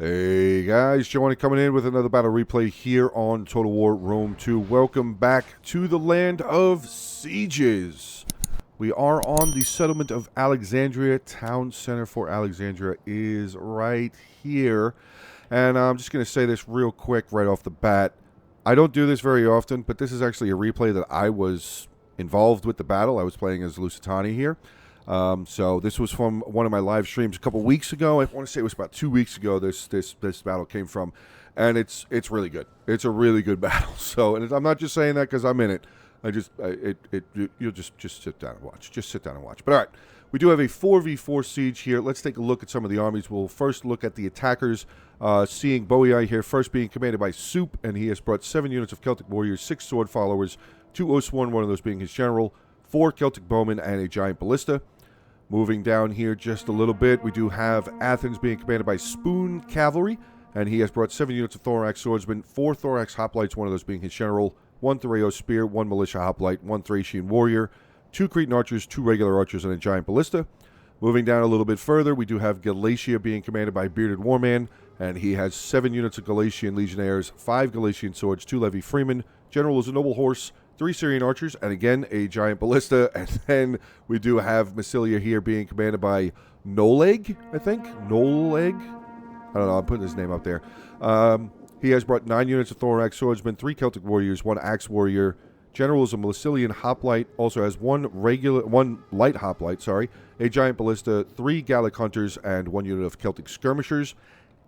Hey guys, Onit coming in with another battle replay here on Total War Rome 2. Welcome back to the land of sieges. We are on the settlement of Alexandria. Town center for Alexandria is right here. And I'm just going to say this real quick right off the bat. I don't do this very often, but this is actually a replay that I was involved with the battle. I was playing as Lusitani here. So this was from one of my live streams a couple weeks ago. I want to say it was about 2 weeks ago. This battle came from, and it's really good. It's a really good battle. So, and I'm not just saying that because I'm in it. You'll just sit down and watch. Just sit down and watch. But all right, we do have a 4v4 siege here. Let's take a look at some of the armies. We'll first look at the attackers. Seeing Boii here first being commanded by Soup, and he has brought 7 units of Celtic warriors, 6 sword followers, 2 Oathsworn, one of those being his general, 4 Celtic bowmen, and a giant ballista. Moving down here just a little bit, we do have Athens being commanded by Spoon Cavalry, and he has brought 7 units of Thorax Swordsmen, 4 Thorax Hoplites, one of those being his general, 1 Thraeos Spear, 1 Militia Hoplite, 1 Thracian Warrior, 2 Cretan Archers, 2 regular Archers, and a Giant Ballista. Moving down a little bit further, we do have Galatia being commanded by Bearded Warman, and he has 7 units of Galatian Legionnaires, 5 Galatian Swords, 2 Levy Freemen, General is a Noble Horse, 3 Syrian Archers, and again, a Giant Ballista. And then we do have Massilia here being commanded by Noleg, I think? Noleg? I don't know, I'm putting his name up there. He has brought 9 units of Thorax Swordsmen, 3 Celtic Warriors, 1 Axe Warrior. General is a Massilian Hoplite, also has 1 Light Hoplite, a Giant Ballista, 3 Gallic Hunters, and 1 unit of Celtic Skirmishers.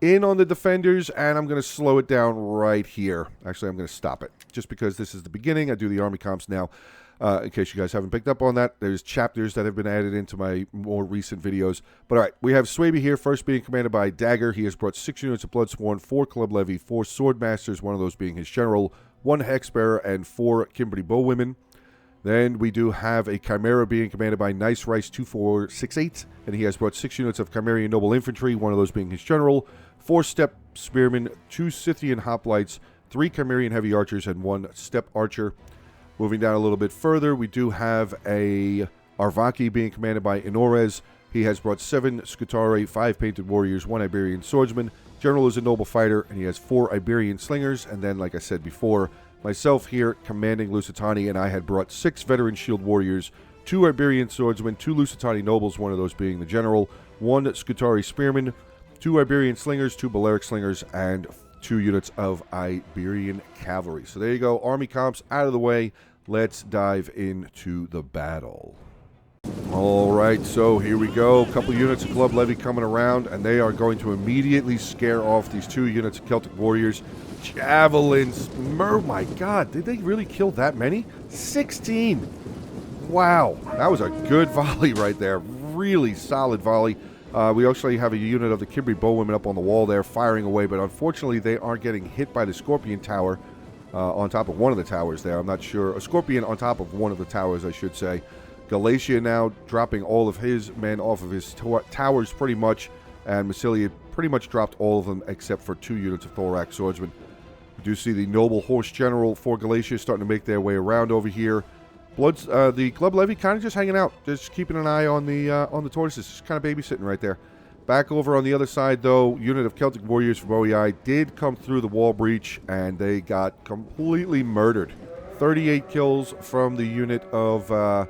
In on the defenders, and I'm going to slow it down right here. Actually, I'm going to stop it, just because this is the beginning. I do the army comps now. In case you guys haven't picked up on that, there's chapters that have been added into my more recent videos. But all right, we have Swaby here, first being commanded by Dagger. He has brought 6 units of Bloodsworn, 4 Club Levy, 4 Swordmasters, one of those being his general, 1 Hexbearer, and 4 Kimberly Bowwomen. Then we do have a Chimera being commanded by Nice Rice 2468, and he has brought 6 units of Chimerian Noble Infantry, one of those being his general, 4 Step Spearmen, 2 Scythian Hoplites, 3 Chimerian Heavy Archers, and 1 Step Archer. Moving down a little bit further, we do have a Arvaki being commanded by Inores. He has brought 7 Scutari, 5 Painted Warriors, 1 Iberian Swordsman. General is a Noble Fighter, and he has 4 Iberian Slingers. And then, like I said before, myself here commanding Lusitani, and I had brought 6 Veteran Shield Warriors, 2 Iberian Swordsmen, 2 Lusitani Nobles, one of those being the General, 1 Scutari Spearman, 2 Iberian Slingers, 2 Balearic Slingers, and 2 units of Iberian Cavalry. So there you go, army comps out of the way. Let's dive into the battle. All right, so here we go. A couple units of Club Levy coming around, and they are going to immediately scare off these 2 units of Celtic Warriors. Javelins. Oh my God, did they really kill that many? 16. Wow, that was a good volley right there. Really solid volley. We actually have a unit of the Kimberly Bowwomen up on the wall there firing away, but unfortunately they are getting hit by the Scorpion Tower on top of one of the towers there. I'm not sure. A Scorpion on top of one of the towers, I should say. Galatia now dropping all of his men off of his towers pretty much, and Massilia pretty much dropped all of them except for 2 units of Thorax Swordsmen. We do see the Noble Horse General for Galatia starting to make their way around over here. The Club Levy kind of just hanging out, just keeping an eye on the tortoises, just kind of babysitting right there. Back over on the other side, though, unit of Celtic Warriors from Boii did come through the wall breach, and they got completely murdered. 38 kills from the unit of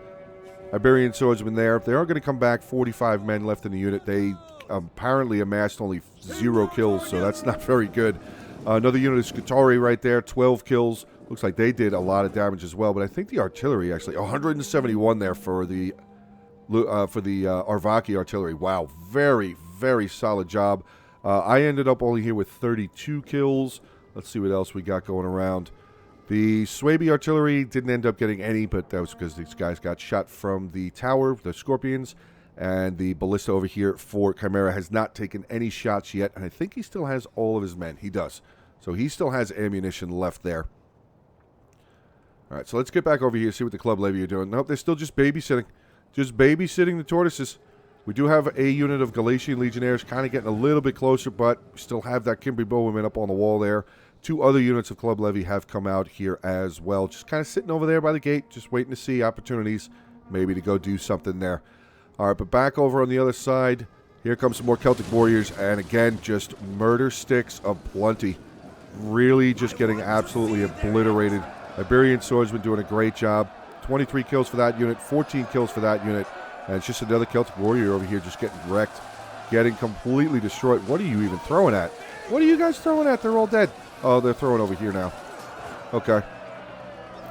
Iberian Swordsmen there. They are going to come back. 45 men left in the unit. They apparently amassed only 0 kills, so that's not very good. Another unit of Scutari right there, 12 kills. Looks like they did a lot of damage as well, but I think the artillery actually 171 there for the Arvaki artillery. Wow, very, very solid job. I ended up only here with 32 kills. Let's see what else we got going around. The Swaby artillery didn't end up getting any, but that was because these guys got shot from the tower, the Scorpions, and the ballista over here for Chimera has not taken any shots yet, and I think he still has all of his men. He does. So he still has ammunition left there. All right, so let's get back over here, see what the Club Levy are doing. Nope, they're still just babysitting. Just babysitting the tortoises. We do have a unit of Galatian Legionnaires kind of getting a little bit closer, but we still have that Kimberly Bowwomen up on the wall there. 2 other units of Club Levy have come out here as well. Just kind of sitting over there by the gate, just waiting to see opportunities, maybe to go do something there. All right, but back over on the other side, Here comes some more Celtic Warriors, and again, just murder sticks aplenty. Really just getting absolutely obliterated. Iberian Swordsman doing a great job. 23 kills for that unit, 14 kills for that unit, and it's just another Celtic Warrior over here just getting wrecked, getting completely destroyed. What are you even throwing at? What are you guys throwing at? They're all dead. Oh, they're throwing over here now. Okay.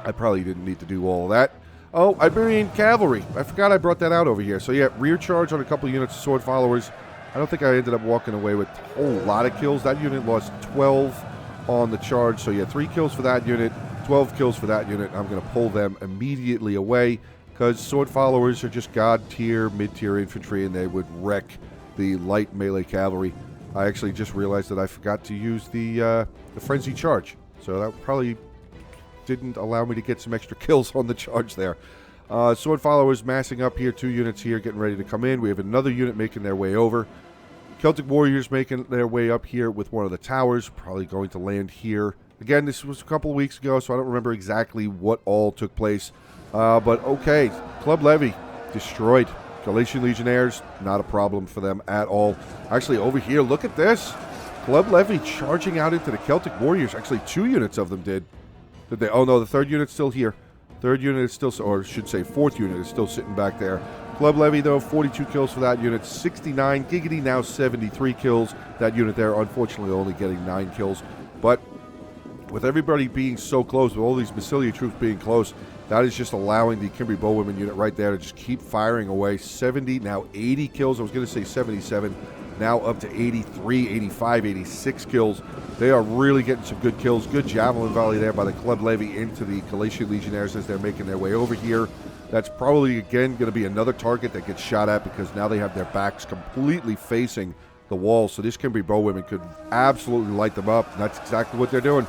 I probably didn't need to do all of that. Oh, Iberian Cavalry. I forgot I brought that out over here. So, yeah, rear charge on a couple units of Sword Followers. I don't think I ended up walking away with a whole lot of kills. That unit lost 12 on the charge. So, yeah, 3 kills for that unit, 12 kills for that unit. I'm going to pull them immediately away because Sword Followers are just god-tier, mid-tier infantry, and they would wreck the light melee cavalry. I actually just realized that I forgot to use the Frenzy Charge. So that probably didn't allow me to get some extra kills on the charge there. Sword Followers massing up here, 2 units here getting ready to come in. We have another unit making their way over. Celtic Warriors making their way up here with one of the towers, probably going to land here. Again, this was a couple of weeks ago, so I don't remember exactly what all took place. But okay, Club Levy destroyed. Galatian Legionnaires, not a problem for them at all. Actually, over here, look at this. Club Levy charging out into the Celtic Warriors. Actually, 2 units of them did. Did they? Oh, no, the 3rd unit's still here. 3rd unit is still, or I should say 4th unit is still sitting back there. Club Levy, though, 42 kills for that unit. 69. Giggity now 73 kills. That unit there, unfortunately, only getting 9 kills. But with everybody being so close, with all these Massilia troops being close, that is just allowing the Kimberly Bowwomen unit right there to just keep firing away. 70, now 80 kills. I was going to say 77. Now up to 83, 85, 86 kills. They are really getting some good kills. Good javelin volley there by the Club Levy into the Galatian Legionnaires as they're making their way over here. That's probably, again, going to be another target that gets shot at because now they have their backs completely facing the wall. So this Kimberly Bowwomen could absolutely light them up. And that's exactly what they're doing.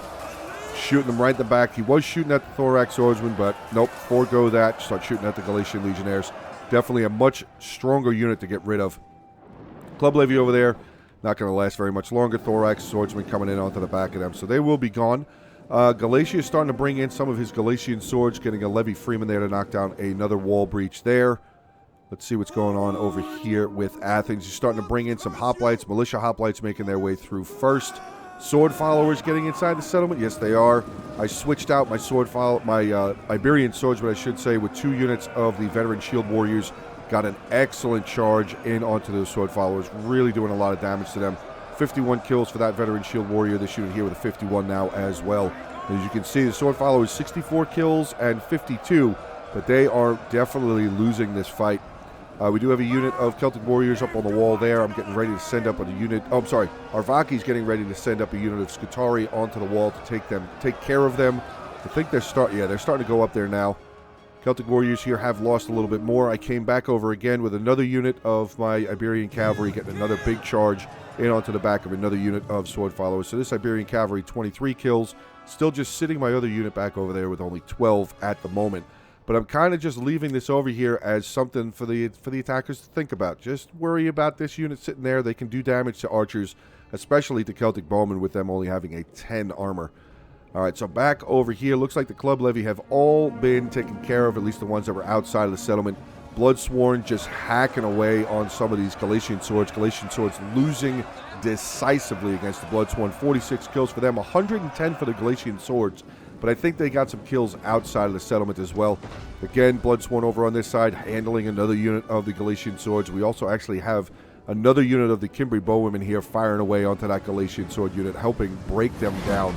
Shooting them right in the back. He was shooting at the Thorax Swordsman, but nope, forego that. Start shooting at the Galatian Legionnaires. Definitely a much stronger unit to get rid of. Club Levy over there, not going to last very much longer. Thorax Swordsman coming in onto the back of them, so they will be gone. Galatia is starting to bring in some of his Galatian swords, getting a Levy Freeman there to knock down another wall breach there. Let's see what's going on over here with Athens. He's starting to bring in some hoplites, militia hoplites making their way through first. Sword Followers getting inside the settlement. Yes, they are. I switched out my Iberian swordsman, I should say, with 2 units of the veteran shield warriors. Got an excellent charge in onto those Sword Followers, really doing a lot of damage to them. 51 kills for that veteran shield warrior. This unit here with a 51 now as well. As you can see, the Sword Followers 64 kills and 52, but they are definitely losing this fight. We do have a unit of Celtic Warriors up on the wall there. I'm getting ready to send up a unit. Oh, I'm sorry. Arvaki's getting ready to send up a unit of Scutari onto the wall to take care of them. I think they're starting to go up there now. Celtic Warriors here have lost a little bit more. I came back over again with another unit of my Iberian Cavalry, getting another big charge in onto the back of another unit of Sword Followers. So this Iberian Cavalry, 23 kills. Still just sitting my other unit back over there with only 12 at the moment. But I'm kind of just leaving this over here as something for the attackers to think about. Just worry about this unit sitting there. They can do damage to archers, especially to Celtic Bowmen with them only having a 10 armor. All right, so back over here. Looks like the Club Levy have all been taken care of, at least the ones that were outside of the settlement. Bloodsworn just hacking away on some of these Galatian swords. Galatian swords losing decisively against the Bloodsworn. 46 kills for them, 110 for the Galatian swords. But I think they got some kills outside of the settlement as well. Again, Bloodsworn over on this side, handling another unit of the Galatian swords. We also actually have another unit of the Kimberly Bowwomen here firing away onto that Galatian sword unit, helping break them down.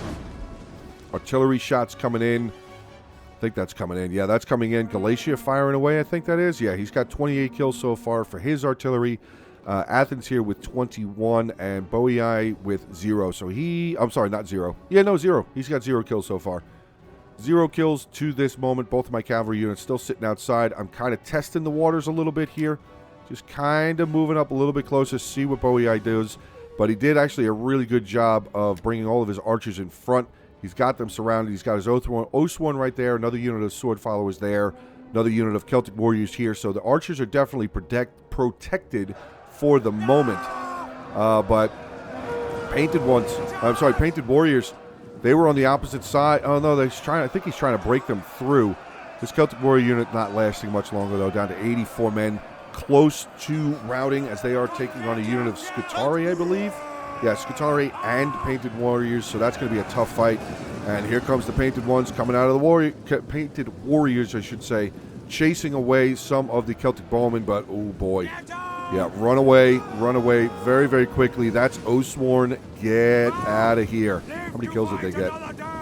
Artillery shots coming in. I think that's coming in. Yeah, that's coming in. Galatia firing away, I think that is. Yeah, he's got 28 kills so far for his artillery. Athens here with 21 and Boei with 0. So I'm sorry, not 0. Yeah, no, 0. He's got 0 kills so far. 0 kills to this moment. Both of my cavalry units still sitting outside. I'm kind of testing the waters a little bit here. Just kind of moving up a little bit closer, see what Boei does. But he did actually a really good job of bringing all of his archers in front. He's got them surrounded. He's got his Oath-One right there. Another unit of Sword Followers there. Another unit of Celtic Warriors here. So the archers are definitely protected for the moment. But Painted Warriors, they were on the opposite side. Oh, no, I think he's trying to break them through. This Celtic Warrior unit not lasting much longer, though. Down to 84 men. close to routing as they are taking on a unit of Scutari, I believe. Yeah, Scutari and Painted Warriors, so that's going to be a tough fight. And here comes the Painted Ones coming out of the Painted Warriors, I should say, chasing away some of the Celtic Bowmen, but oh boy. Yeah, run away very, very quickly. That's Oathsworn. Get out of here. How many kills did they get?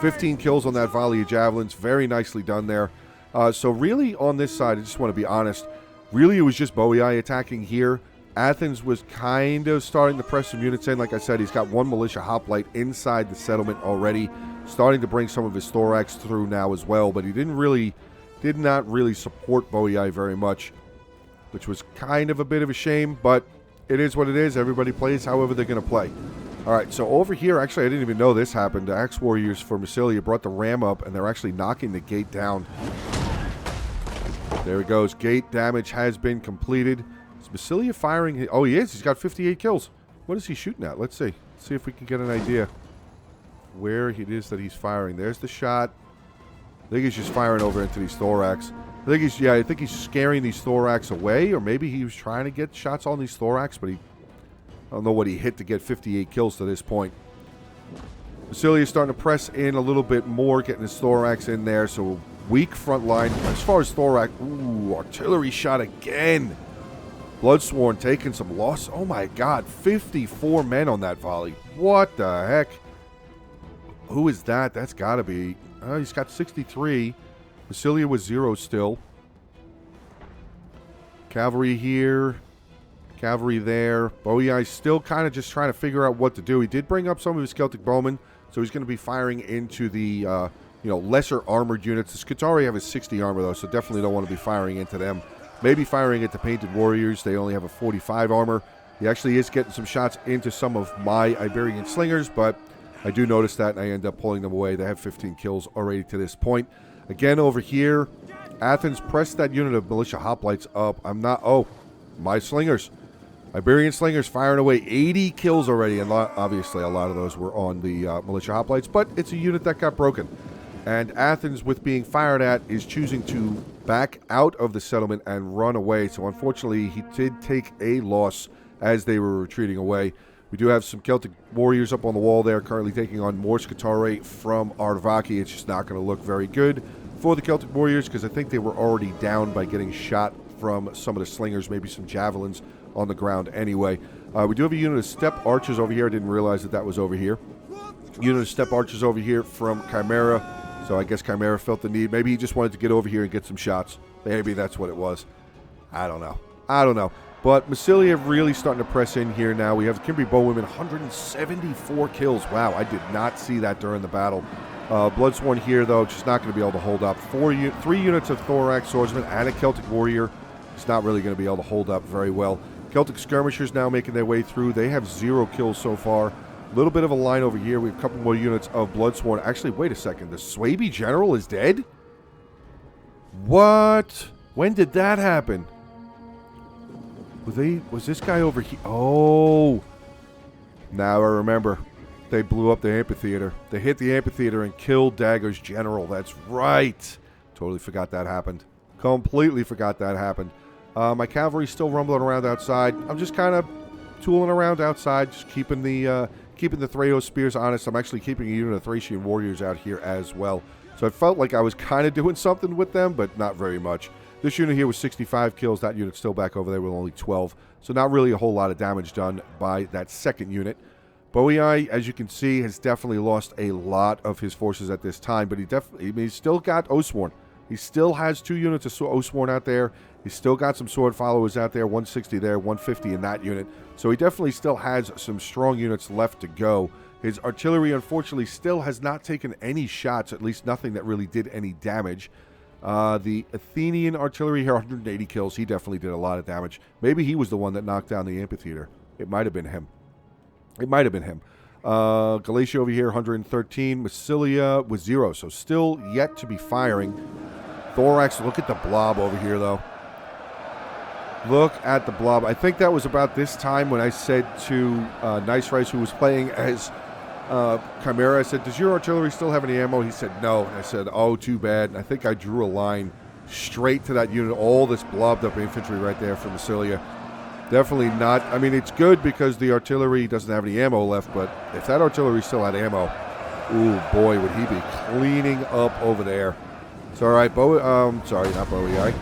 15 kills on that volley of javelins. Very nicely done there. So really on this side, I just want to be honest, really it was just Boei attacking here. Athens was kind of starting to press some units in. Like I said, he's got one militia hoplite inside the settlement already, starting to bring some of his thorax through now as well, but he did not really support Boei very much, which was kind of a bit of a shame, but it is what it is. Everybody plays however they're going to play. All right, so over here, actually, I didn't even know this happened. The Axe Warriors for Massilia brought the ram up, and they're actually knocking the gate down. There it goes. Gate damage has been completed. Is Massilia firing? Oh, he is. He's got 58 kills. What is he shooting at? Let's see. Let's see if we can get an idea where it is that he's firing. There's the shot. I think he's just firing over into these thorax. I think he's scaring these thorax away, or maybe he was trying to get shots on these thorax, but I don't know what he hit to get 58 kills to this point. Massilia's starting to press in a little bit more, getting his thorax in there, so weak front line. As far as thorax, ooh, artillery shot again. Bloodsworn taking some loss. Oh my god, 54 men on that volley. What the heck? Who is that? That's got to be... he's got 63. Massilia was 0 still. Cavalry here. Cavalry there. Boei still kind of just trying to figure out what to do. He did bring up some of his Celtic Bowmen, so he's going to be firing into the lesser armored units. The Scutari have a 60 armor, though, so definitely don't want to be firing into them. Maybe firing at the Painted Warriors. They only have a 45 armor. He actually is getting some shots into some of my Iberian Slingers, but I do notice that, and I end up pulling them away. They have 15 kills already to this point. Again, over here, Athens pressed that unit of militia hoplites up. My Slingers. Iberian Slingers firing away 80 kills already, and obviously a lot of those were on the militia hoplites, but it's a unit that got broken. And Athens, with being fired at, is choosing to back out of the settlement and run away. So unfortunately, he did take a loss as they were retreating away. We do have some Celtic Warriors up on the wall there, currently taking on more Scutari from Ardvaki. It's just not going to look very good for the Celtic Warriors, because I think they were already down by getting shot from some of the Slingers, maybe some Javelins on the ground anyway. We do have a unit of Steppe Archers over here. I didn't realize that was over here. Unit of Steppe Archers over here from Chimera. So I guess Chimera felt the need. Maybe he just wanted to get over here and get some shots. Maybe that's what it was. I don't know. But Massilia really starting to press in here now. We have the Cimbri Bowwomen, 174 kills. Wow, I did not see that during the battle. Bloodsworn here, though, just not going to be able to hold up. 3 units of Thorax Swordsmen and a Celtic Warrior. It's not really going to be able to hold up very well. Celtic Skirmishers now making their way through. They have 0 kills so far. A little bit of a line over here. We have a couple more units of Bloodsworn. Actually, wait a second. The Swaby General is dead? What? When did that happen? Was this guy over here? Oh. Now I remember. They blew up the amphitheater. They hit the amphitheater and killed Dagger's general. That's right. Totally forgot that happened. Completely forgot that happened. My cavalry's still rumbling around outside. I'm just kind of tooling around outside, just keeping the Threo Spears honest. I'm actually keeping a unit of Thracian Warriors out here as well. So it felt like I was kind of doing something with them, but not very much. This unit here was 65 kills. That unit's still back over there with only 12. So not really a whole lot of damage done by that second unit. Boei, as you can see, has definitely lost a lot of his forces at this time, but he's still got Oathsworn. He still has 2 units of Oathsworn out there. He's still got some sword followers out there, 160 there, 150 in that unit. So he definitely still has some strong units left to go. His artillery, unfortunately, still has not taken any shots, at least nothing that really did any damage. The Athenian artillery here, 180 kills. He definitely did a lot of damage. Maybe he was the one that knocked down the amphitheater. It might have been him. Galatia over here, 113. Massilia with 0, so still yet to be firing. Thorax, look at the blob over here, though. Look at the blob. I think that was about this time when I said to Nice Rice, who was playing as Chimera, I said, does your artillery still have any ammo? He said, no. And I said, oh, too bad. And I think I drew a line straight to that unit. All this blobbed up infantry right there from Massilia. Definitely not. I mean, it's good because the artillery doesn't have any ammo left, but if that artillery still had ammo, ooh, boy, would he be cleaning up over there. It's all right, sorry, not Bowie.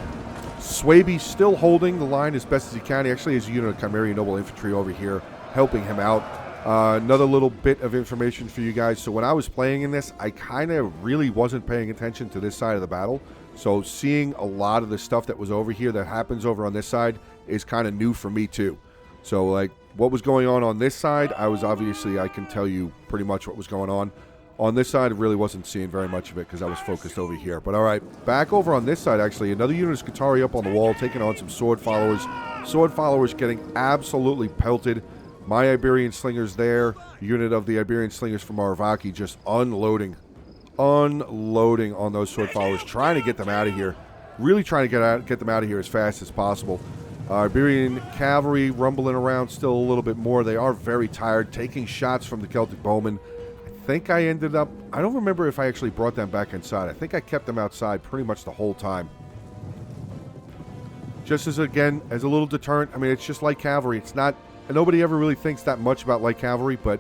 Swaby still holding the line as best as he can. He actually has a unit of Chimerian Noble Infantry over here helping him out. Another little bit of information for you guys. So when I was playing in this, I kind of really wasn't paying attention to this side of the battle. So seeing a lot of the stuff that was over here that happens over on this side is kind of new for me too. So like what was going on this side, I can tell you pretty much what was going on. On this side, I really wasn't seeing very much of it because I was focused over here. But all right, back over on this side, actually, another unit of Scutari up on the wall, taking on some sword followers. Sword followers getting absolutely pelted. My Iberian slingers there, unit of the Iberian slingers from Aravaki, just unloading on those sword followers, trying to get them out of here. Really trying to get them out of here as fast as possible. Iberian cavalry rumbling around still a little bit more. They are very tired, taking shots from the Celtic bowmen. I think I ended up, I don't remember if I actually brought them back inside. I think I kept them outside pretty much the whole time. Just as, again, as a little deterrent. I mean, it's just light cavalry. It's not, and nobody ever really thinks that much about light cavalry, but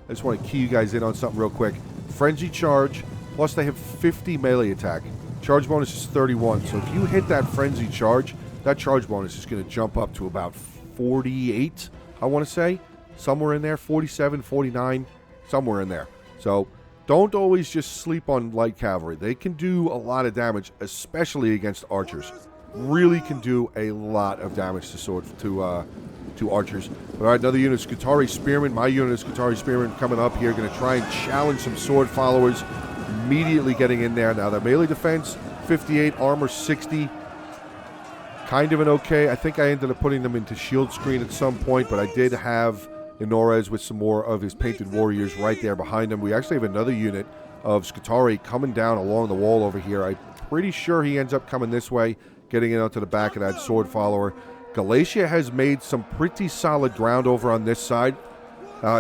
I just want to key you guys in on something real quick. Frenzy charge, plus they have 50 melee attack. Charge bonus is 31, so if you hit that frenzy charge, that charge bonus is going to jump up to about 48, I want to say. Somewhere in there, 47, 49, somewhere in there. So don't always just sleep on light cavalry. They can do a lot of damage, especially against archers. Really can do a lot of damage to archers. But all right, another unit of Scutari Spearmen. My unit of Scutari Spearmen coming up here, going to try and challenge some sword followers. Immediately getting in there. Now, the melee defense, 58, armor 60. Kind of an okay. I think I ended up putting them into shield screen at some point, but I did have Inores with some more of his painted warriors right there behind him. We actually have another unit of Scutari coming down along the wall over here. I'm pretty sure he ends up coming this way, getting in onto the back of that sword follower. Galatia has made some pretty solid ground over on this side.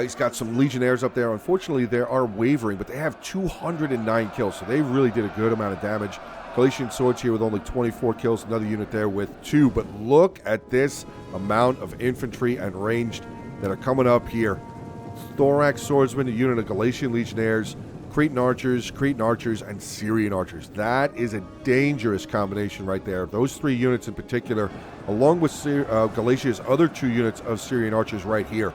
He's got some legionnaires up there. Unfortunately, they are wavering, but they have 209 kills, so they really did a good amount of damage. Galatian swords here with only 24 kills. Another unit there with 2. But look at this amount of infantry and ranged that are coming up here. Thorax swordsmen, a unit of Galatian legionnaires, Cretan archers, and Syrian archers. That is a dangerous combination right there. Those 3 units in particular, along with Galatia's other 2 units of Syrian archers right here.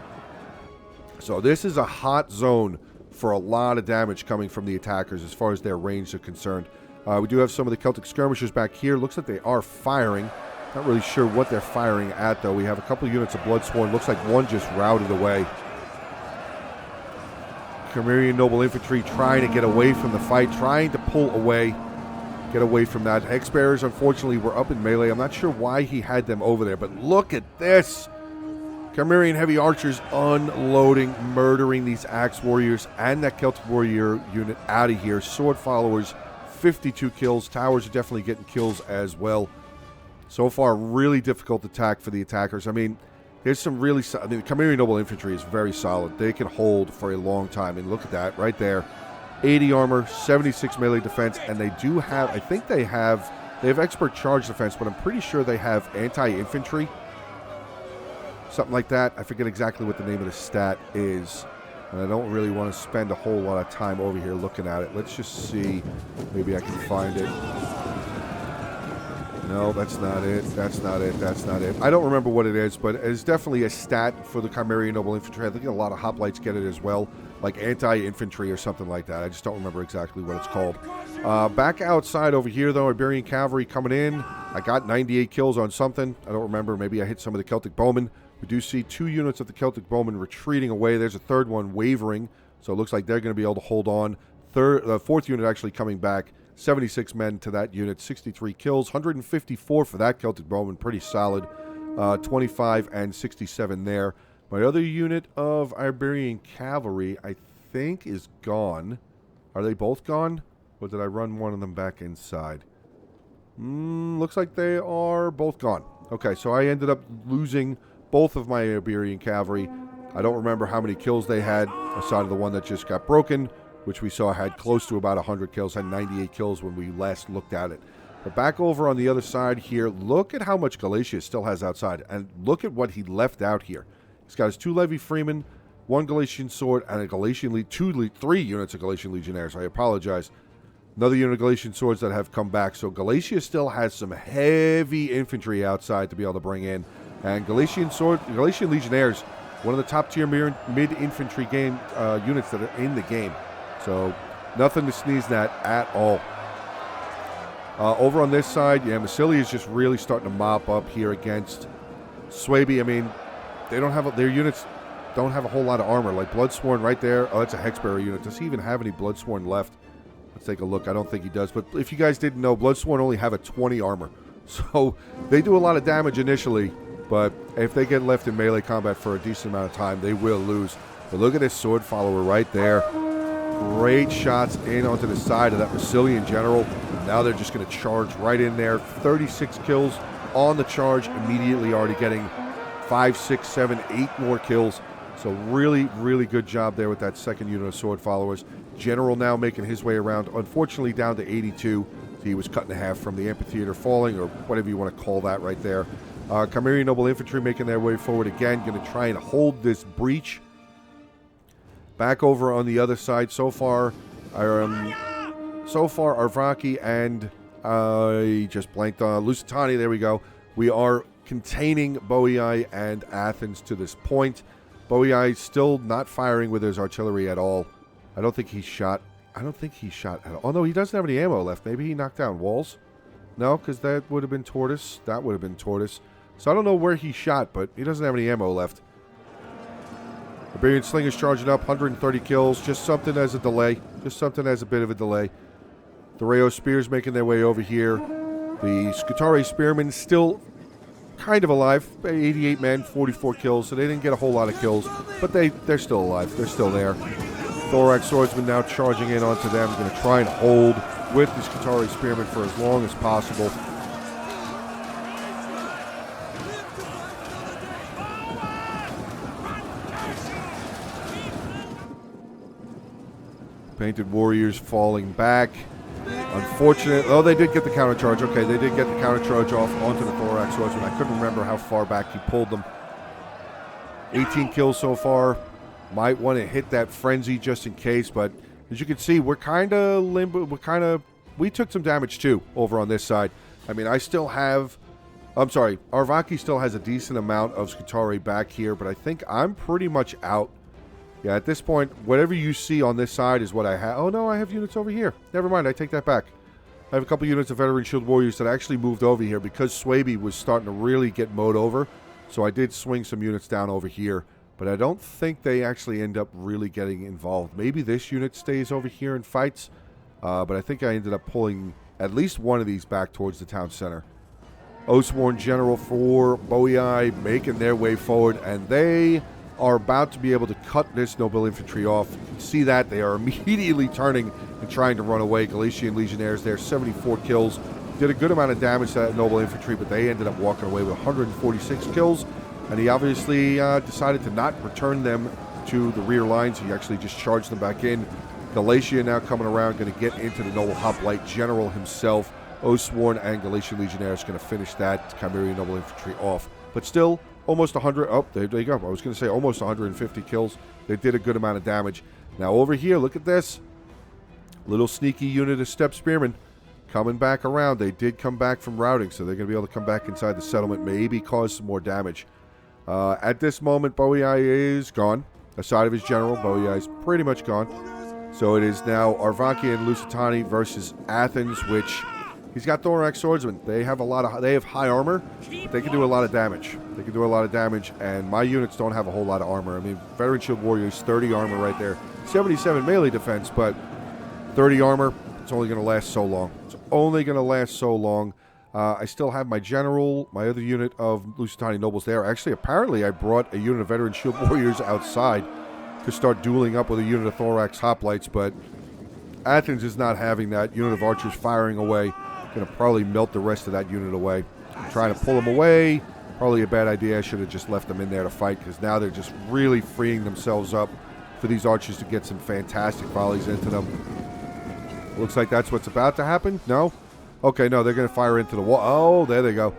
So this is a hot zone for a lot of damage coming from the attackers as far as their range are concerned. We do have some of the Celtic skirmishers back here. Looks like they are firing. Not really sure what they're firing at, though. We have a couple of units of Bloodsworn. Looks like one just routed away. Chimerian Noble Infantry trying to get away from the fight, trying to pull away, get away from that. Hex-bearers, unfortunately, were up in melee. I'm not sure why he had them over there, but look at this. Chimerian heavy archers unloading, murdering these axe warriors and that Celtic warrior unit out of here. Sword followers, 52 kills. Towers are definitely getting kills as well. So far, really difficult attack for the attackers. I mean, there's some really... I mean, Chimerian Noble Infantry is very solid. They can hold for a long time. And look at that right there. 80 armor, 76 melee defense, and they do have... I think they have expert charge defense, but I'm pretty sure they have anti-infantry. Something like that. I forget exactly what the name of the stat is. And I don't really want to spend a whole lot of time over here looking at it. Let's just see. Maybe I can find it. No, that's not it. That's not it. That's not it. I don't remember what it is, but it's definitely a stat for the Chimerian Noble Infantry. I think a lot of hoplites get it as well, like anti-infantry or something like that. I just don't remember exactly what it's called. Back outside over here, though, Iberian Cavalry coming in. I got 98 kills on something. I don't remember. Maybe I hit some of the Celtic Bowmen. We do see 2 units of the Celtic Bowmen retreating away. There's a third one wavering, so it looks like they're going to be able to hold on. The 4th unit actually coming back. 76 men to that unit, 63 kills, 154 for that Celtic Bowman, pretty solid. 25 and 67 there. My other unit of Iberian Cavalry, I think, is gone. Are they both gone? Or did I run one of them back inside? Looks like they are both gone. Okay, so I ended up losing both of my Iberian Cavalry. I don't remember how many kills they had, aside of the one that just got broken, which we saw had close to about 100 kills, had 98 kills when we last looked at it. But back over on the other side here, look at how much Galatius still has outside. And look at what he left out here. He's got his 2 Levy Freemen, 1 Galatian Sword, and a Galatian 3 units of Galatian Legionnaires. I apologize. Another unit of Galatian Swords that have come back. So Galatius still has some heavy infantry outside to be able to bring in. And Galatian Legionnaires, one of the top tier mid-infantry game units that are in the game. So nothing to sneeze at all. Over on this side, yeah, Massilia is just really starting to mop up here against Swaby. I mean, they don't have their units don't have a whole lot of armor. Like Bloodsworn right there. Oh, that's a Hexbearer unit. Does he even have any Bloodsworn left? Let's take a look. I don't think he does. But if you guys didn't know, Bloodsworn only have a 20 armor. So they do a lot of damage initially. But if they get left in melee combat for a decent amount of time, they will lose. But look at this sword follower right there. Great shots in onto the side of that Massilian general. Now they're just going to charge right in there. 36 kills on the charge, immediately already getting 5, 6, 7, 8 more kills. So really, really good job there with that second unit of sword followers. General now making his way around, unfortunately down to 82. So he was cut in half from the amphitheater falling, or whatever you want to call that right there. Chimerian Noble Infantry making their way forward again, going to try and hold this breach. Back over on the other side, so far Arvaki and I just blanked on Lusitani. There we go. We are containing Boii and Athens to this point. Boii still not firing with his artillery at all. I don't think he shot at all. Oh, no, he doesn't have any ammo left. Maybe he knocked down walls. No, because that would have been Tortoise. That would have been Tortoise. So I don't know where he shot, but he doesn't have any ammo left. Iberian Slingers charging up, 130 kills. Just something as a delay. Just something as a bit of a delay. The Rayo Spears making their way over here. The Scutari Spearmen still kind of alive. 88 men, 44 kills. So they didn't get a whole lot of kills. But they're still alive. They're still there. Thorax Swordsman now charging in onto them. Going to try and hold with the Scutari Spearmen for as long as possible. Painted Warriors falling back. Unfortunate. Oh, they did get the counter charge. Okay, they did get the counter charge off onto the Thorax Swordsman. I couldn't remember how far back he pulled them. 18 kills so far. Might want to hit that frenzy just in case, but as you can see, we're kind of limbo. We took some damage too over on this side. I mean, Arvaki still has a decent amount of Scutari back here, but I think I'm pretty much out. Yeah, at this point, whatever you see on this side is what I have. Oh, no, I have units over here. Never mind, I take that back. I have a couple units of Veteran Shield Warriors that actually moved over here because Swaby was starting to really get mowed over. So I did swing some units down over here. But I don't think they actually end up really getting involved. Maybe this unit stays over here and fights. But I think I ended up pulling at least one of these back towards the town center. Oathsworn General for Boii making their way forward. And they are about to be able to cut this noble infantry off. You can see that. They are immediately turning and trying to run away. Galatian Legionnaires there, 74 kills. Did a good amount of damage to that noble infantry, but they ended up walking away with 146 kills. And he obviously decided to not return them to the rear lines. He actually just charged them back in. Galatia now coming around, going to get into the Noble Hoplite General himself. Oathsworn and Galatian Legionnaires going to finish that Chimerian Noble Infantry off. But still, almost 100. Oh, there you go. I was going to say almost 150 kills. They did a good amount of damage. Now over here, look at this. Little sneaky unit of Steppe Spearmen coming back around. They did come back from routing, so they're going to be able to come back inside the settlement, maybe cause some more damage. At this moment, Boii is gone. Aside of his general, Boii is pretty much gone. So it is now Arvaki and Lusitani versus Athens, which he's got Thorax Swordsmen. They have high armor, but they can do a lot of damage. They can do a lot of damage, and my units don't have a whole lot of armor. I mean, Veteran Shield Warriors, 30 armor right there. 77 melee defense, but 30 armor, it's only going to last so long. It's only going to last so long. I still have my general, my other unit of Lusitani Nobles there. Actually, apparently I brought a unit of Veteran Shield Warriors outside to start dueling up with a unit of Thorax Hoplites, but Athens is not having that. Unit of archers firing away. Going to probably melt the rest of that unit away. I'm trying to pull them away. Probably a bad idea. I should have just left them in there to fight, because now they're just really freeing themselves up for these archers to get some fantastic volleys into them. Looks like that's what's about to happen. No. Okay, no, they're going to fire into the wall. Oh, there they go.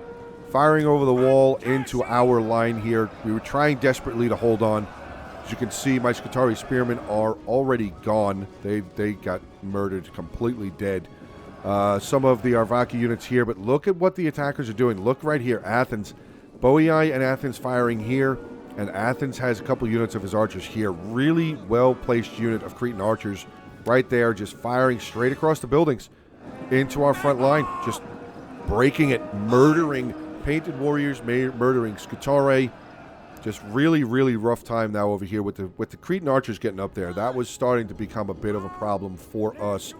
Firing over the wall into our line here. We were trying desperately to hold on. As you can see, my Skitarii Spearmen are already gone. They got murdered, completely dead. Some of the Arvaki units here, but look at what the attackers are doing. Look right here, Athens. Boii and Athens firing here, and Athens has a couple units of his archers here. Really well-placed unit of Cretan archers right there, just firing straight across the buildings into our front line, just breaking it, murdering Painted Warriors, murdering Skitarii. Just really, really rough time now over here with the Cretan archers getting up there. That was starting to become a bit of a problem for us.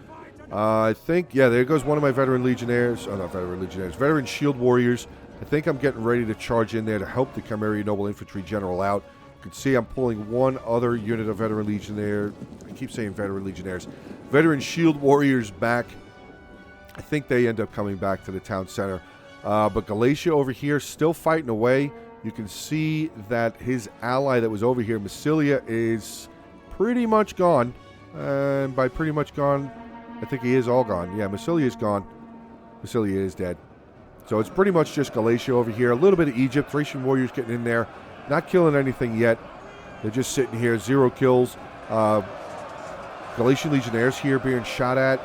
I think, yeah, there goes one of my veteran legionnaires. Oh, not veteran legionnaires, veteran shield warriors. I think I'm getting ready to charge in there to help the Chimerian Noble Infantry General out. You can see I'm pulling one other unit of veteran legionnaire. I keep saying veteran legionnaires. Veteran shield warriors back. I think they end up coming back to the town center. But Galatia over here still fighting away. You can see that his ally that was over here, Massilia, is pretty much gone. And by pretty much gone, I think he is all gone. Yeah, Massilia is gone. Massilia is dead. So it's pretty much just Galatia over here. A little bit of Egypt. Thracian warriors getting in there. Not killing anything yet. They're just sitting here. 0 kills. Galatian legionnaires here being shot at.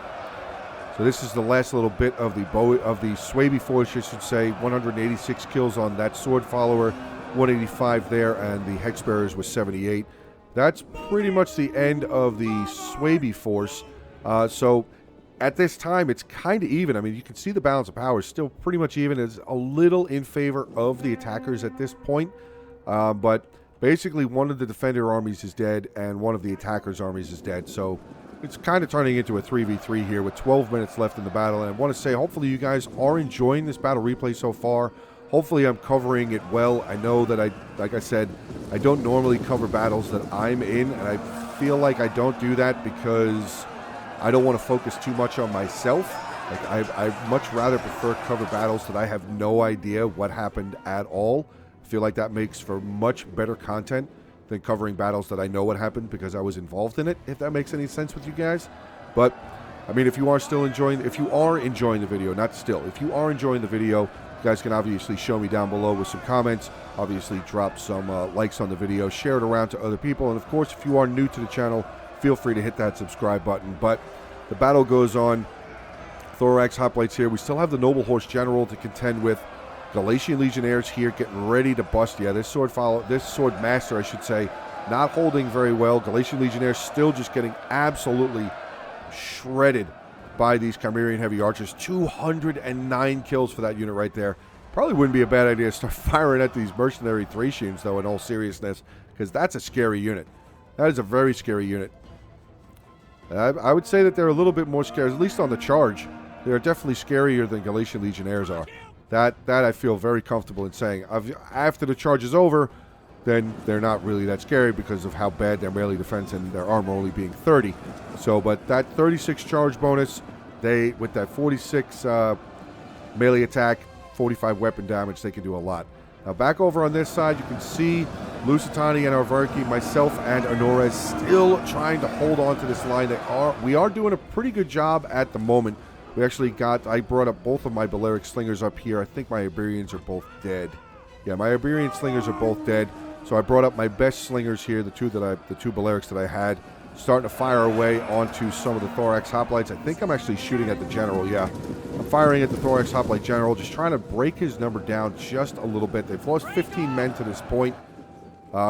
So this is the last little bit of the Swaby Force, I should say. 186 kills on that sword follower, 185 there, and the hex bearers was 78. That's pretty much the end of the Swaby Force. So at this time, it's kind of even. I mean, you can see the balance of power is still pretty much even. It's a little in favor of the attackers at this point. But basically, one of the defender armies is dead, and one of the attackers' armies is dead. So it's kind of turning into a 3v3 here with 12 minutes left in the battle. And I want to say, hopefully you guys are enjoying this battle replay so far. Hopefully I'm covering it well. I know that like I said, I don't normally cover battles that I'm in. And I feel like I don't do that because I don't want to focus too much on myself. Like I much rather prefer cover battles that I have no idea what happened at all. I feel like that makes for much better content than covering battles that I know what happened because I was involved in it, if that makes any sense with you guys. But, I mean, if you are enjoying the video, not still, if you are enjoying the video, you guys can obviously show me down below with some comments, obviously drop some likes on the video, share it around to other people, and of course, if you are new to the channel, feel free to hit that subscribe button. But the battle goes on. Thorax hoplites here. We still have the Noble Horse General to contend with. Galatian Legionnaires here getting ready to bust. Yeah, this sword master, I should say, not holding very well. Galatian Legionnaires still just getting absolutely shredded by these Chimerian heavy archers. 209 kills for that unit right there. Probably wouldn't be a bad idea to start firing at these mercenary Thracians, though, in all seriousness, because that's a scary unit. That is a very scary unit. I would say that they're a little bit more scary, at least on the charge. They're definitely scarier than Galatian Legionnaires are. That I feel very comfortable in saying. After the charge is over, then they're not really that scary because of how bad their melee defense and their armor only being 30. So, but that 36 charge bonus, with that 46 melee attack, 45 weapon damage, they can do a lot. Now back over on this side, you can see Lusitani and Arvarki, myself and Honores still trying to hold on to this line. We are doing a pretty good job at the moment. We actually I brought up both of my Balearic Slingers up here. I think my Iberians are both dead. Yeah, my Iberian Slingers are both dead. So I brought up my best Slingers here, the two Balearics that I had, starting to fire away onto some of the Thorax Hoplites. I think I'm actually shooting at the General, yeah. I'm firing at the Thorax Hoplite General, just trying to break his number down just a little bit. They've lost 15 men to this point.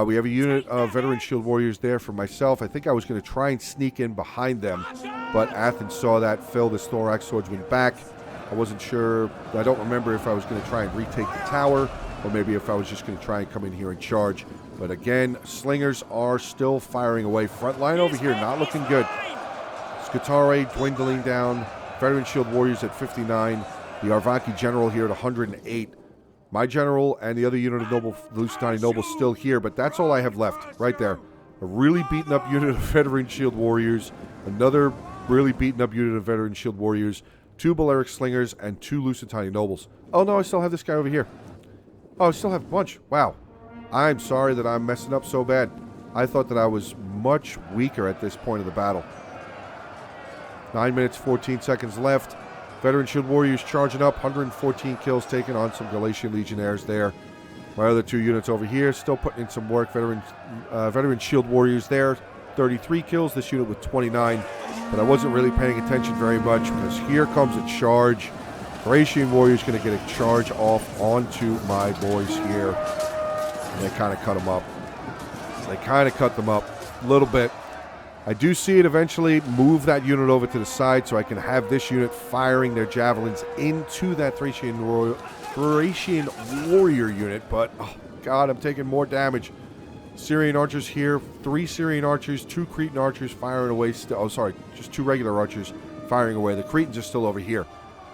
We have a unit of veteran shield warriors there for myself. I think I was going to try and sneak in behind them, but Athens saw that, filled his Thorax swordsman back. I wasn't sure. I don't remember if I was going to try and retake the tower, or maybe if I was just going to try and come in here and charge. But again, Slingers are still firing away. Front line over here, not looking good. Skitarii dwindling down. Veteran shield warriors at 59. The Arvaki General here at 108. My General and the other unit of Lusitani Nobles still here, but that's all I have left, right there. A really beaten up unit of veteran shield warriors, another really beaten up unit of veteran shield warriors, 2 Balearic Slingers, and 2 Lusitani Nobles. Oh no, I still have this guy over here. Oh, I still have a bunch. Wow. I'm sorry that I'm messing up so bad. I thought that I was much weaker at this point of the battle. 9 minutes, 14 seconds left. Veteran Shield Warriors charging up. 114 kills taken on some Galatian Legionnaires there. My other 2 units over here still putting in some work. Veteran Shield Warriors there. 33 kills. This unit with 29. But I wasn't really paying attention very much because here comes a charge. Galatian Warriors going to get a charge off onto my boys here. And they kind of cut them up. They kind of cut them up a little bit. I do see it eventually move that unit over to the side so I can have this unit firing their javelins into that Thracian warrior unit. But, oh God, I'm taking more damage. Syrian archers here. 3 Syrian archers, 2 Cretan archers firing away. Oh, sorry, just 2 regular archers firing away. The Cretans are still over here.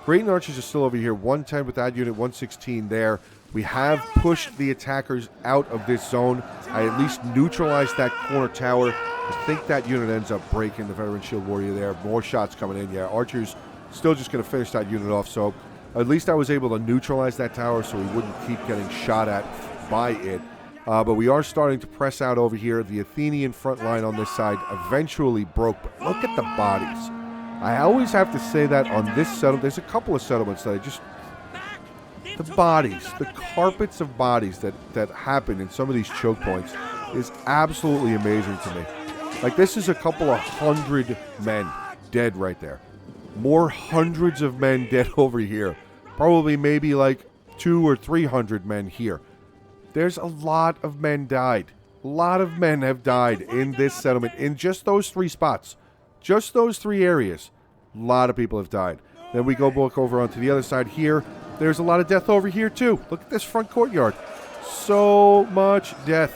Cretan archers are still over here. 110 with that unit, 116 there. We have pushed the attackers out of this zone. I at least neutralized that corner tower. I think that unit ends up breaking the Veteran Shield Warrior there. More shots coming in. Yeah, archers still just going to finish that unit off. So at least I was able to neutralize that tower so we wouldn't keep getting shot at by it. But we are starting to press out over here. The Athenian front line on this side eventually broke. But look at the bodies. I always have to say that on this settlement. There's a couple of settlements that I just... The bodies, the carpets of bodies that happen in some of these choke points is absolutely amazing to me. Like, this is a couple of 100 men dead right there. More hundreds of men dead over here. Probably maybe like 200 or 300 men here. There's a lot of men died. A lot of men have died in this settlement in just those 3 spots. Just those 3 areas. A lot of people have died. Then we go back over onto the other side here. There's a lot of death over here too. Look at this front courtyard. So much death.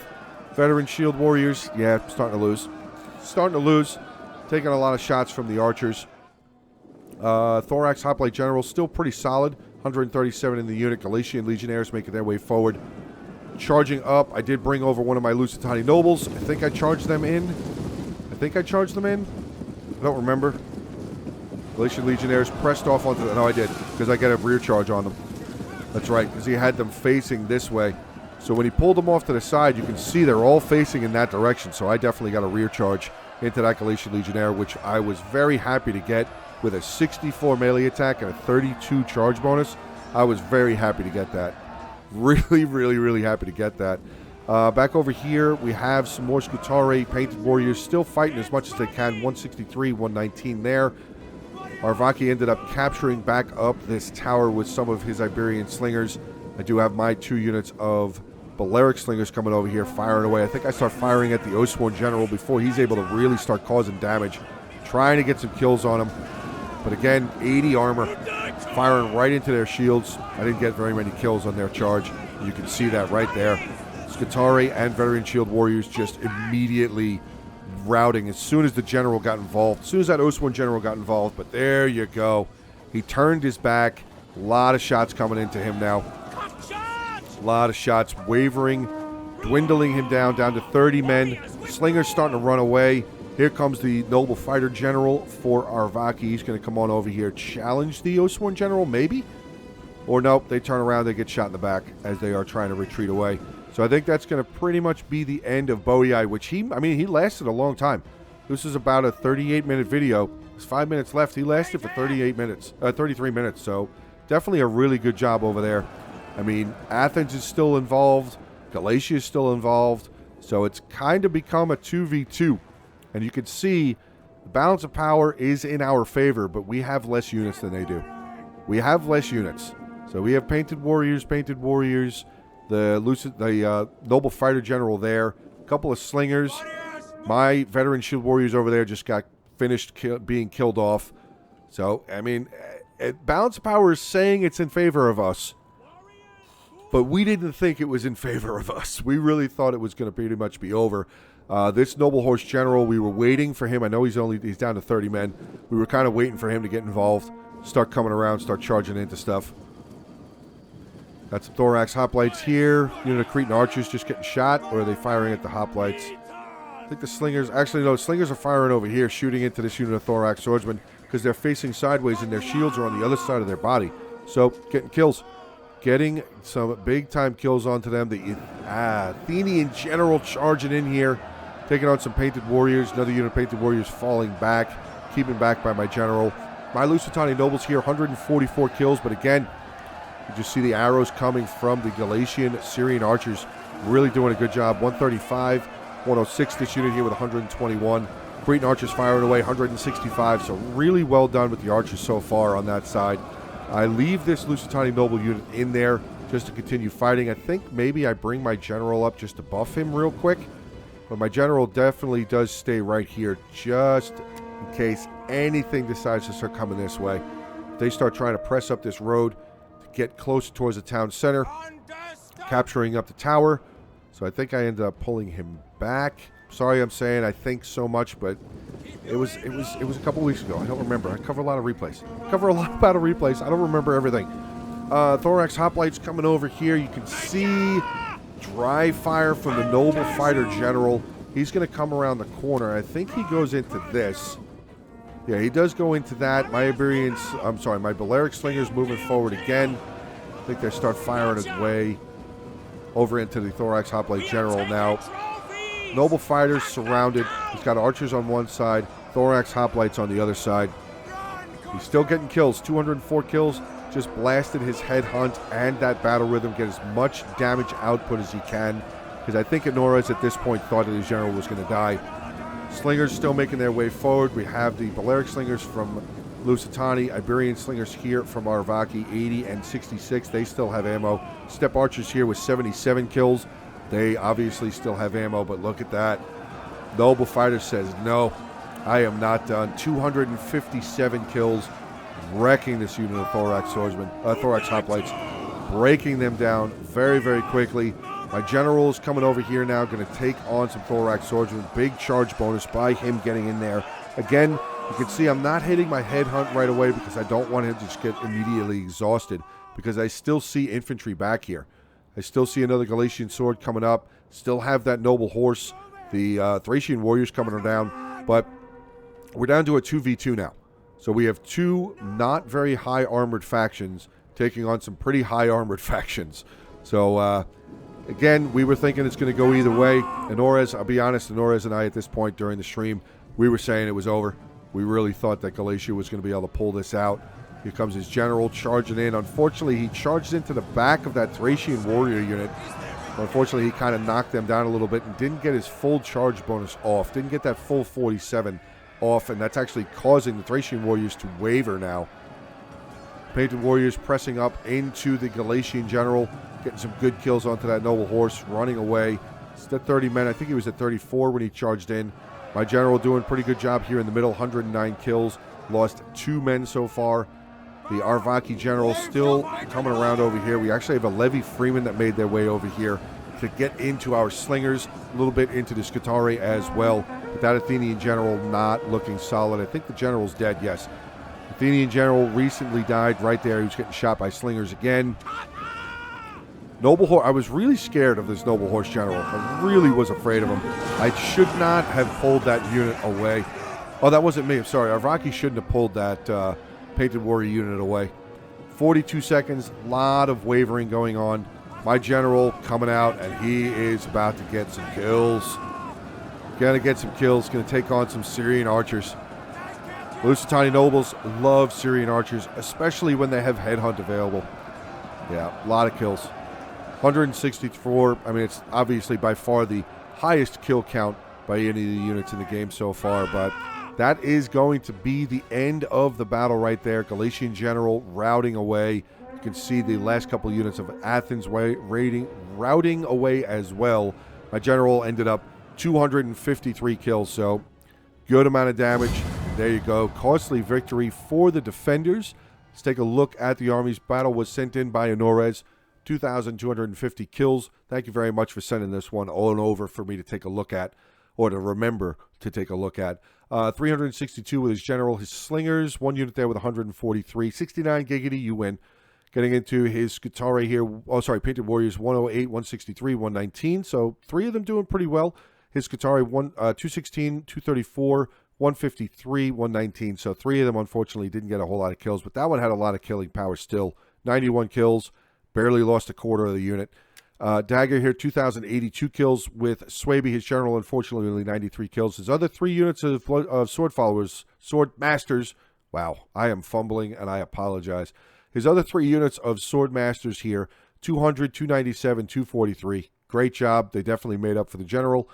Veteran Shield Warriors, yeah, starting to lose. Starting to lose. Taking a lot of shots from the archers. Thorax Hoplite General still pretty solid. 137 in the unit. Galatian Legionnaires making their way forward. Charging up. I did bring over one of my Lusitani Nobles. I think I charged them in. I don't remember. Galatian Legionnaires pressed off onto the... No, I did, because I got a rear charge on them. That's right, because he had them facing this way. So when he pulled them off to the side, you can see they're all facing in that direction. So I definitely got a rear charge into that Galatian Legionnaire, which I was very happy to get with a 64 melee attack and a 32 charge bonus. I was very happy to get that. Really, really, really happy to get that. Back over here, we have some more Scutari Painted Warriors still fighting as much as they can. 163, 119 there. Arvaki ended up capturing back up this tower with some of his Iberian slingers. I do have my 2 units of Balearic slingers coming over here firing away. I think I start firing at the Oathsworn General before he's able to really start causing damage. Trying to get some kills on him. But again, 80 armor. Firing right into their shields. I didn't get very many kills on their charge. You can see that right there. Scutari and Veteran Shield Warriors just immediately routing as soon as the general got involved. As soon as that Oathsworn General got involved. But there you go. He turned his back. A lot of shots coming into him now. A lot of shots wavering, dwindling him down to 30 men. Slinger's starting to run away. Here comes the Noble Fighter General for Arvaki. He's going to come on over here, challenge the Oathsworn General, maybe? Or nope, they turn around, they get shot in the back as they are trying to retreat away. So I think that's going to pretty much be the end of Boii, which he lasted a long time. This is about a 38-minute video. There's 5 minutes left. He lasted for 33 minutes. So definitely a really good job over there. I mean, Athens is still involved. Galatia is still involved. So it's kind of become a 2v2. And you can see the balance of power is in our favor, but we have less units than they do. We have less units. So we have Painted Warriors, the Noble Fighter General there, a couple of Slingers. My Veteran Shield Warriors over there just got finished being killed off. So, I mean, balance of power is saying it's in favor of us. But we didn't think it was in favor of us. We really thought it was going to pretty much be over. This Noble Horse General, we were waiting for him. I know he's down to 30 men. We were kind of waiting for him to get involved, start coming around, start charging into stuff. Got some Thorax Hoplites here. Unit of Cretan Archers just getting shot, or are they firing at the Hoplites? I think the Slingers, actually no, Slingers are firing over here, shooting into this unit of Thorax Swordsmen, because they're facing sideways and their shields are on the other side of their body. So, getting kills. Getting some big-time kills onto them. The Athenian General charging in here, taking on some Painted Warriors. Another unit of Painted Warriors falling back, keeping back by my General. my Lusitani nobles here, 144 kills, but again, you just see the arrows coming from the Galatian Syrian archers, really doing a good job. 135, 106 this unit here with 121. Cretan archers firing away, 165, so really well done with the archers so far on that side. I leave this Lusitani noble unit in there just to continue fighting. I think maybe I bring my general up just to buff him real quick, but my general definitely does stay right here just in case anything decides to start coming this way. If they start trying to press up this road to get closer towards the town center, capturing up the tower. So I think I ended up pulling him back. Sorry I'm saying I think so much, but it was a couple weeks ago. I don't remember. I cover a lot of replays. I don't remember everything. Thorax hoplites coming over here. You can see dry fire from the noble fighter general. He's going to come around the corner. I think he goes into this. Yeah, he does go into that. My Balearic slingers moving forward again. I think they start firing away over into the Thorax hoplite general now. Noble fighters surrounded. He's got archers on one side, Thorax hoplites on the other side. He's still getting kills. 204 kills. Just blasted his headhunt and that battle rhythm. Get as much damage output as he can. Because I think Norez at this point thought that his general was going to die. Slingers still making their way forward. We have the Balearic slingers from Lusitani. Iberian slingers here from Arvaki, 80 and 66. They still have ammo. Steppe archers here with 77 kills. They obviously still have ammo, but look at that. Noble fighter says, no, I am not done. 257 kills, wrecking this unit of Thorax swordsmen, Thorax hoplites, breaking them down very, very quickly. My general is coming over here now, going to take on some Thorax swordsmen. Big charge bonus by him getting in there. Again, you can see I'm not hitting my headhunt right away because I don't want him to just get immediately exhausted, because I still see infantry back here. I still see another Galatian sword coming up. Still have that noble horse. The Thracian warriors coming down. But we're down to a 2v2 now. So we have two not very high armored factions taking on some pretty high armored factions. So, again, we were thinking it's going to go either way. Norez, I'll be honest, Norez and I at this point during the stream, we were saying it was over. We really thought that Galatia was going to be able to pull this out. Here comes his general charging in. Unfortunately, he charged into the back of that Thracian warrior unit. Unfortunately, he kind of knocked them down a little bit and didn't get his full charge bonus off. Didn't get that full 47 off, and that's actually causing the Thracian warriors to waver now. Painted warriors pressing up into the Galatian general, getting some good kills onto that noble horse, running away. It's at 30 men. I think he was at 34 when he charged in. My general doing a pretty good job here in the middle, 109 kills. Lost 2 men so far. The Arvaki general still coming around over here. We actually have a Levy Freeman that made their way over here to get into our slingers, a little bit into the Scutari as well. But that Athenian general not looking solid. I think the general's dead, yes. Athenian general recently died right there. He was getting shot by slingers again. Noble horse. I was really scared of this noble horse general. I really was afraid of him. I should not have pulled that unit away. Oh, that wasn't me. I'm sorry. Arvaki shouldn't have pulled that Painted warrior unit away. 42 seconds, lot of wavering going on. My general coming out, and he is about to get some kills. Gonna get some kills, gonna take on some Syrian archers. Lusitani nobles love Syrian archers, especially when they have headhunt available. Yeah, a lot of kills. 164, I mean, it's obviously by far the highest kill count by any of the units in the game so far, but that is going to be the end of the battle right there. Galatian general routing away. You can see the last couple of units of Athens routing away as well. My general ended up 253 kills, so good amount of damage. There you go. Costly victory for the defenders. Let's take a look at the armies. Battle was sent in by Norez. 2,250 kills. Thank you very much for sending this one on over for me to take a look at, or to remember to take a look at. 362 with his general, his slingers, 1 unit there with 143. 69 giggity, you win. Getting into his Scutari here, Painted Warriors, 108, 163, 119. So 3 of them doing pretty well. His Scutari, 216, 234, 153, 119. So 3 of them, unfortunately, didn't get a whole lot of kills, but that one had a lot of killing power still. 91 kills, barely lost a quarter of the unit. Dagger here, 2,082 kills with Swaby, his general, unfortunately only 93 kills. His other 3 units of sword followers, sword masters, Wow, I am fumbling, and I apologize. His other 3 units of Sword Masters here, 200, 297, 243. Great job. They definitely made up for the General.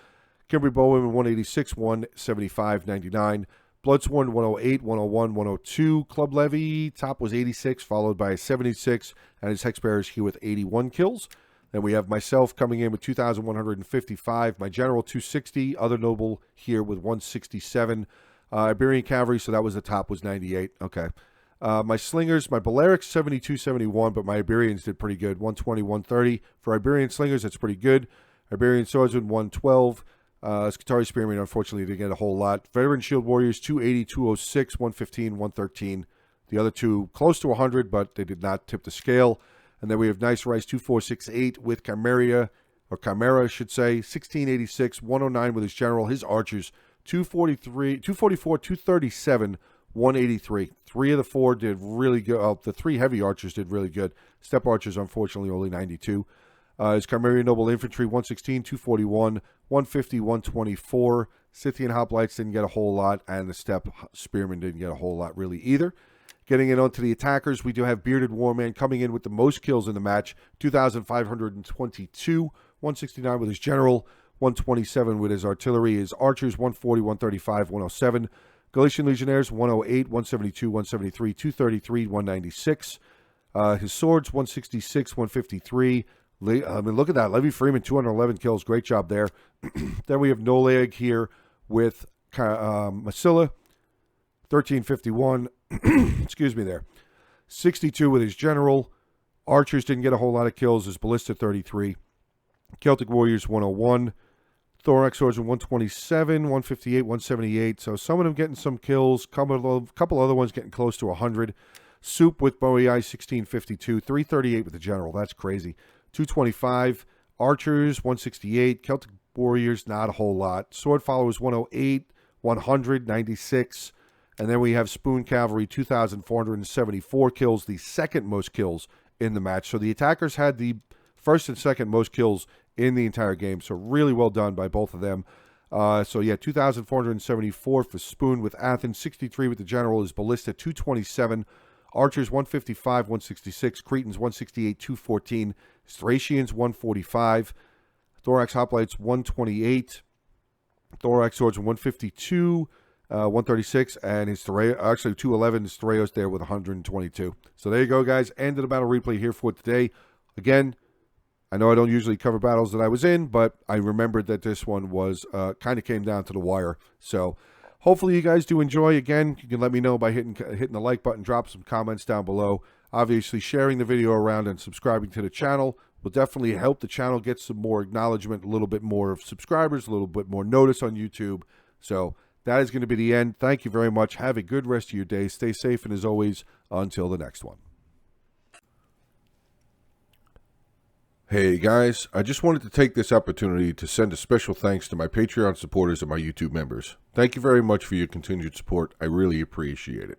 Kimberly Bowman, 186, 175, 99. Bloodsworn, 108, 101, 102. Club Levy, top was 86, followed by a 76, and his Hexbearers here with 81 kills. Then we have myself coming in with 2,155. My General, 260. Other Noble here with 167. Iberian Cavalry, so that was the top, was 98. Okay. My Slingers, my Balearics, 72, 71, but my Iberians did pretty good. 120, 130. For Iberian Slingers, that's pretty good. Iberian Swordsmen, 112. Scutari Spearmen, unfortunately, didn't get a whole lot. Veteran Shield Warriors, 280, 206, 115, 113. The other 2 close to 100, but they did not tip the scale. And then we have Nice Rice, 2468 with Chimera, I should say, 1686, 109 with his General. His Archers, 244, 237, 183. 3 of the 4 did really good. The 3 Heavy Archers did really good. Step Archers, unfortunately, only 92. His Chimera Noble Infantry, 116, 241, 150, 124. Scythian Hoplites didn't get a whole lot, and the Step Spearmen didn't get a whole lot really either. Getting it onto the attackers, we do have Bearded Warman coming in with the most kills in the match, 2,522, 169 with his General, 127 with his Artillery. His Archers, 140, 135, 107. Galician Legionnaires, 108, 172, 173, 233, 196. His Swords, 166, 153. I mean, look at that. Levy Freeman, 211 kills. Great job there. Then we have Noleg here with Masilla, 1351. Excuse me there. 62 with his General. Archers didn't get a whole lot of kills. His Ballista, 33. Celtic Warriors, 101. Thorax Swordsman, 127, 158, 178. So some of them getting some kills. Couple other ones getting close to 100. Soup with Bowie Eye, 1652. 338 with the General. That's crazy. 225. Archers, 168. Celtic Warriors, not a whole lot. Sword Followers, 108, 100, 96. And then we have Spoon Cavalry, 2,474 kills, the second most kills in the match. So the attackers had the first and second most kills in the entire game. So really well done by both of them. So yeah, 2,474 for Spoon with Athens, 63 with the General. Is Ballista, 227. Archers, 155, 166. Cretans, 168, 214. Thracians, 145. Thorax Hoplites, 128. Thorax Swords, 152. 136, and his actually 211 is Threos there with 122. So there you go, guys. End of the battle replay here for today. Again, I know I don't usually cover battles that I was in, but I remembered that this one was kind of came down to the wire. So hopefully you guys do enjoy. Again, you can let me know by hitting the like button, drop some comments down below. Obviously, sharing the video around and subscribing to the channel will definitely help the channel get some more acknowledgement, a little bit more of subscribers, a little bit more notice on YouTube. So that is going to be the end. Thank you very much. Have a good rest of your day. Stay safe, and as always, until the next one. Hey guys, I just wanted to take this opportunity to send a special thanks to my Patreon supporters and my YouTube members. Thank you very much for your continued support. I really appreciate it.